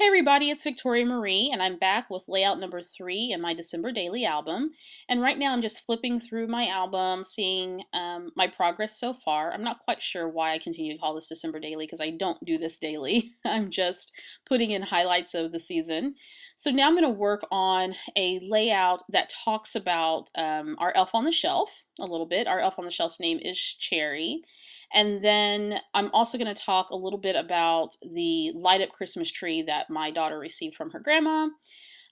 Hey everybody, it's Victoria Marie, and I'm back with layout number 3 in my December daily album. And right now I'm just flipping through my album, seeing my progress so far. I'm not quite sure why I continue to call this December daily because I don't do this daily. I'm just putting in highlights of the season. So now I'm going to work on a layout that talks about our elf on the shelf a little bit. Our elf on the shelf's name is Cherry. And then I'm also going to talk a little bit about the light up Christmas tree that my daughter received from her grandma.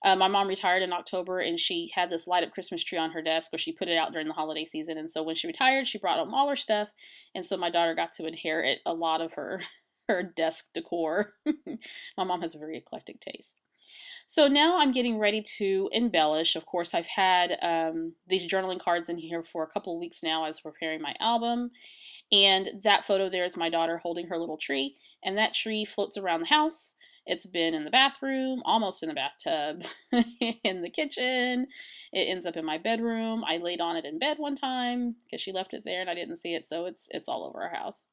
My mom retired in October and she had this light up Christmas tree on her desk where she put it out during the holiday season. And so when she retired, she brought home all her stuff. And so my daughter got to inherit a lot of her desk decor. My mom has a very eclectic taste. So now I'm getting ready to embellish. Of course, I've had these journaling cards in here for a couple of weeks now as preparing my album. And that photo there is my daughter holding her little tree, and that tree floats around the house. It's been in the bathroom, almost in the bathtub, in the kitchen. It ends up in my bedroom. I laid on it in bed one time because she left it there and I didn't see it, so it's all over our house.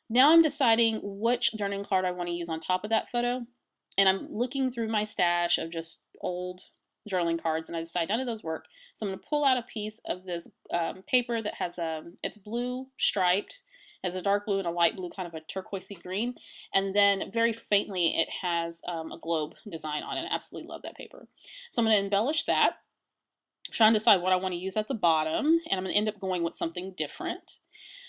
Now I'm deciding which journaling card I want to use on top of that photo, and I'm looking through my stash of just old journaling cards, and I decide none of those work. So I'm going to pull out a piece of this paper that has it's blue striped, has a dark blue and a light blue, kind of a turquoisey green, and then very faintly it has a globe design on it. I absolutely love that paper. So I'm going to embellish that. I'm trying to decide what I want to use at the bottom, and I'm going to end up going with something different.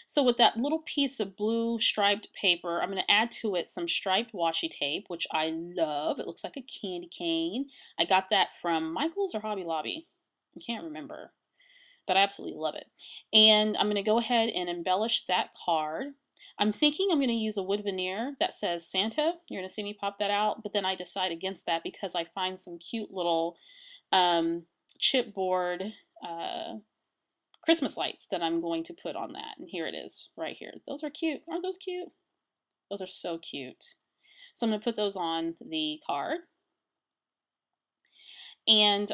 So with that little piece of blue striped paper, I'm going to add to it some striped washi tape, which I love. It looks like a candy cane. I got that from Michael's or Hobby Lobby. I can't remember, but I absolutely love it. And I'm going to go ahead and embellish that card. I'm thinking I'm going to use a wood veneer that says Santa. You're going to see me pop that out, but then I decide against that because I find some cute little chipboard Christmas lights that I'm going to put on that. And here it is right here. Those are cute. Aren't those cute? Those are so cute. So I'm going to put those on the card. And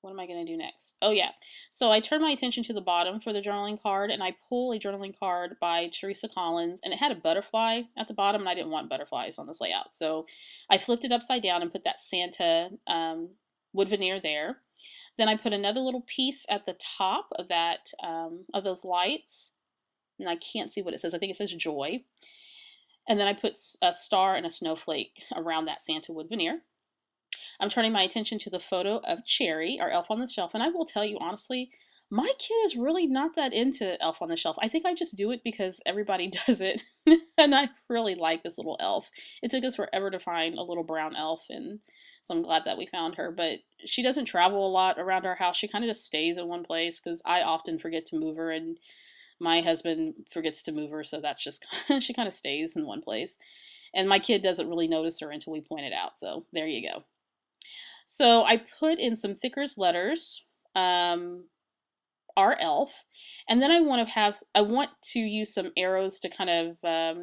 what am I going to do next? Oh yeah. So I turn my attention to the bottom for the journaling card and I pull a journaling card by Teresa Collins, and it had a butterfly at the bottom and I didn't want butterflies on this layout. So I flipped it upside down and put that Santa wood veneer there. Then I put another little piece at the top of that of those lights, and I can't see what it says. I think it says joy. And then I put a star and a snowflake around that Santa wood veneer. I'm turning my attention to the photo of Cherry, our elf on the shelf, and I will tell you honestly, my kid is really not that into Elf on the Shelf. I think I just do it because everybody does it, and I really like this little elf. It took us forever to find a little brown elf, and so I'm glad that we found her. But she doesn't travel a lot around our house. She kind of just stays in one place because I often forget to move her, and my husband forgets to move her, so that's just she kind of stays in one place. And my kid doesn't really notice her until we point it out. So there you go. So I put in some thickers letters. Our elf, and then I want to use some arrows to kind of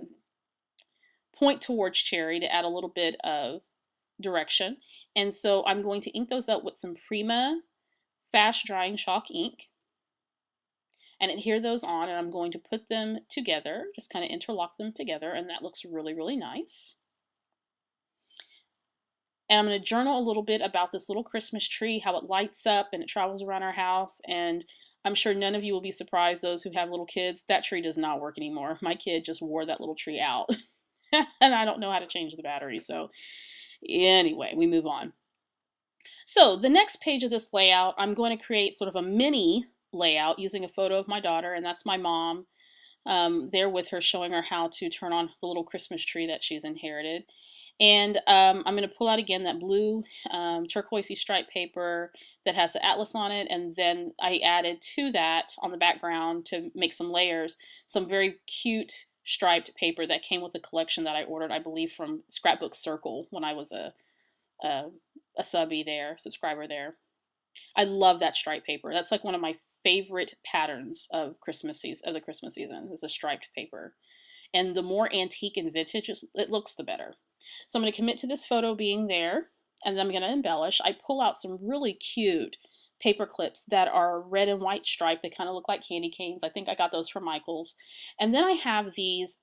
point towards Cherry to add a little bit of direction. And so I'm going to ink those up with some Prima fast drying chalk ink and adhere those on, and I'm going to put them together, just kind of interlock them together, and that looks really, really nice. And I'm going to journal a little bit about this little Christmas tree, how it lights up and it travels around our house. And I'm sure none of you will be surprised, those who have little kids, that tree does not work anymore. My kid just wore that little tree out. And I don't know how to change the battery. So anyway, we move on. So the next page of this layout, I'm going to create sort of a mini layout using a photo of my daughter, and that's my mom. There with her, showing her how to turn on the little Christmas tree that she's inherited. And I'm going to pull out again that blue turquoisey stripe paper that has the atlas on it. And then I added to that on the background to make some layers, some very cute striped paper that came with a collection that I ordered, I believe, from Scrapbook Circle when I was a subscriber there. I love that striped paper. That's like one of my favorite patterns of the Christmas season is a striped paper. And the more antique and vintage it looks, the better. So I'm going to commit to this photo being there, and then I'm going to embellish. I pull out some really cute paper clips that are red and white striped. They kind of look like candy canes. I think I got those from Michael's. And then I have these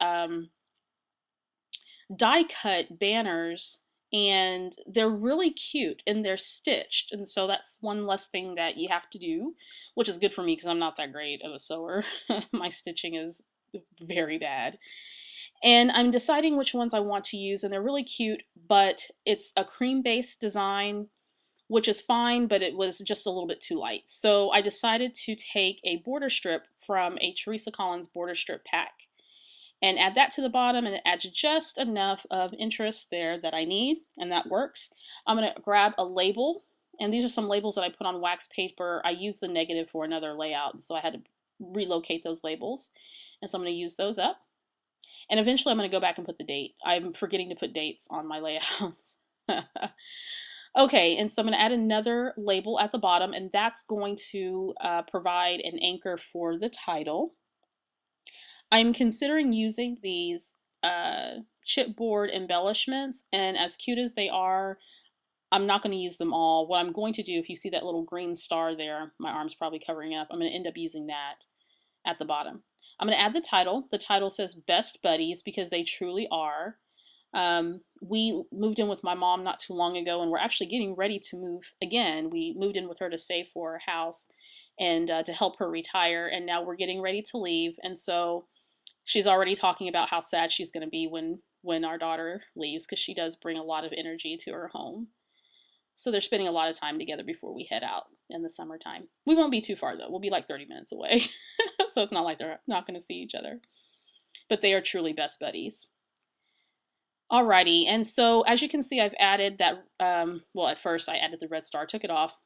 die cut banners, and they're really cute and they're stitched. And so that's one less thing that you have to do, which is good for me because I'm not that great of a sewer. My stitching is very bad. And I'm deciding which ones I want to use, and they're really cute, but it's a cream-based design, which is fine, but it was just a little bit too light. So I decided to take a border strip from a Teresa Collins border strip pack and add that to the bottom, and it adds just enough of interest there that I need, and that works. I'm gonna grab a label, and these are some labels that I put on wax paper. I used the negative for another layout, and so I had to relocate those labels. And so I'm gonna use those up. And eventually I'm gonna go back and put the date. I'm forgetting to put dates on my layouts. Okay, and so I'm gonna add another label at the bottom, and that's going to provide an anchor for the title. I'm considering using these chipboard embellishments, and as cute as they are, I'm not going to use them all. What I'm going to do, if you see that little green star there, my arm's probably covering up, I'm going to end up using that at the bottom. I'm going to add the title. The title says Best Buddies because they truly are. We moved in with my mom not too long ago, and we're actually getting ready to move again. We moved in with her to save for a house and to help her retire, and now we're getting ready to leave. And so she's already talking about how sad she's going to be when our daughter leaves, because she does bring a lot of energy to her home. So they're spending a lot of time together before we head out in the summertime. We won't be too far though. We'll be like 30 minutes away. So it's not like they're not going to see each other. But they are truly best buddies. Alrighty, and so as you can see, I've added that, well, at first I added the red star, took it off.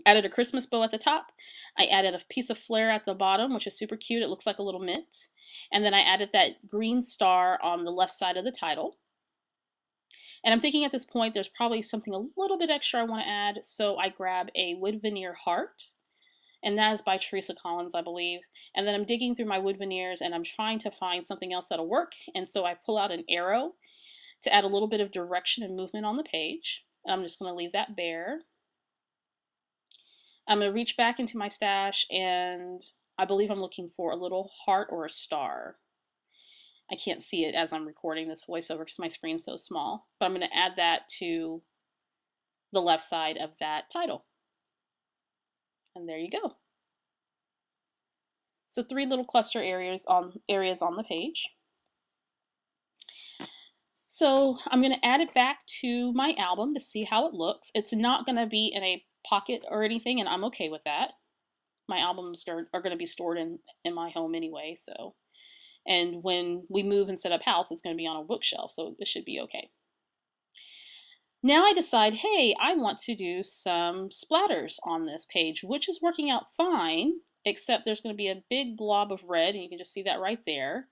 Added a Christmas bow at the top. I added a piece of flare at the bottom, which is super cute. It looks like a little mint. And then I added that green star on the left side of the title. And I'm thinking at this point there's probably something a little bit extra I want to add, so I grab a wood veneer heart, and that is by Teresa Collins, I believe. And then I'm digging through my wood veneers and I'm trying to find something else that'll work, and so I pull out an arrow to add a little bit of direction and movement on the page. And I'm just going to leave that bare. I'm going to reach back into my stash, and I believe I'm looking for a little heart or a star. I can't see it as I'm recording this voiceover because my screen's so small, but I'm going to add that to the left side of that title. And there you go. So 3 little cluster areas on the page. So I'm going to add it back to my album to see how it looks. It's not going to be in a pocket or anything, and I'm okay with that. My albums are going to be stored in my home anyway, so. And when we move and set up house, it's going to be on a bookshelf, so it should be okay. Now I decide, hey, I want to do some splatters on this page, which is working out fine, except there's going to be a big blob of red, and you can just see that right there.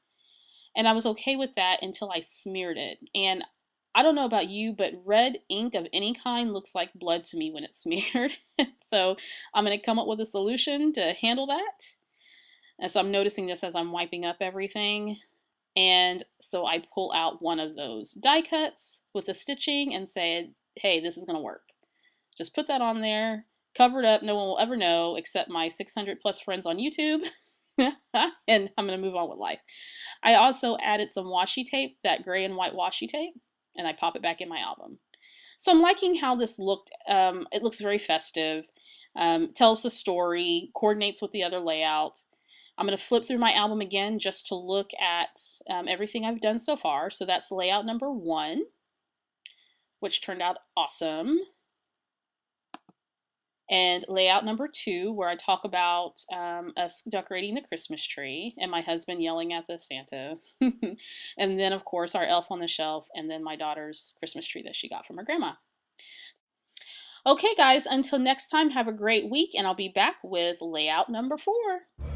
And I was okay with that until I smeared it. And I don't know about you, but red ink of any kind looks like blood to me when it's smeared. So I'm going to come up with a solution to handle that. And so I'm noticing this as I'm wiping up everything. And so I pull out one of those die cuts with the stitching and say, hey, this is going to work. Just put that on there, cover it up. No one will ever know except my 600 plus friends on YouTube. And I'm going to move on with life. I also added some washi tape, that gray and white washi tape, and I pop it back in my album. So I'm liking how this looked. It looks very festive, tells the story, coordinates with the other layout. I'm going to flip through my album again just to look at everything I've done so far. So that's layout number 1, which turned out awesome. And layout number 2, where I talk about us decorating the Christmas tree and my husband yelling at the Santa. And then, of course, our elf on the shelf, and then my daughter's Christmas tree that she got from her grandma. Okay, guys, until next time, have a great week, and I'll be back with layout number 4.